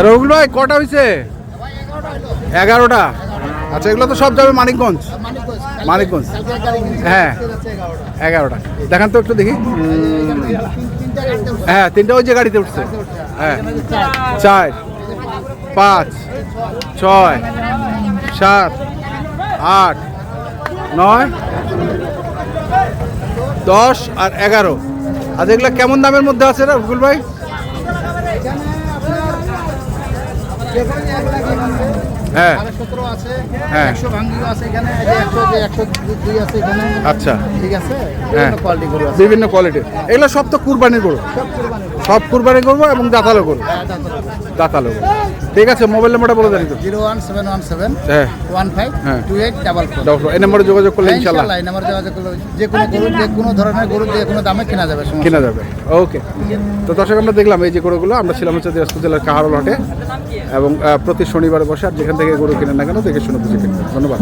রবিউল ভাই কটা হয়েছে? 11টা। আচ্ছা, এগুলো তো সব যাবে মানিকগঞ্জ। মানিকগঞ্জ, হ্যাঁ 11টা। দেখান তো একটু দেখি। হ্যাঁ, 3টা ওই যে গাড়িতে উঠছে। হ্যাঁ, 4, 5, 6, 7, 8, 9, 10 আর 11। আচ্ছা, এগুলো কেমন দামের মধ্যে আছে না রবিউল ভাই? হ্যাঁ হ্যাঁ, আচ্ছা, ঠিক আছে, হ্যাঁ কোয়ালিটি গরু আছে, বিভিন্ন কোয়ালিটির। এগুলো সব তো কুরবানির গরু, সব কুরবানি করবো এবং দাঁতালো গরু। দাঁতালো গরু। ঠিক আছে, মোবাইল নাম্বারটা বলে দেন তো। 01717 হ্যাঁ 152844। এই নম্বরে যোগাযোগ করলে ইনশাআল্লাহ এই নাম্বারে যোগাযোগ করলে যে কোনো গরু, যে কোনো ধরনের গরু, যে কোনো দামে কেনা যাবে, কেনা যাবে। ওকে, তো দর্শক আমরা দেখলাম এই যে গরুগুলো। আমরা ছিলাম হচ্ছে দিনাজপুর জেলার কাহারোল হাটে এবং প্রতি শনিবারে বসে, আর যেখান থেকে গরু কেনেন না কেন দেখে শুনে বুঝে কিনবেন। ধন্যবাদ।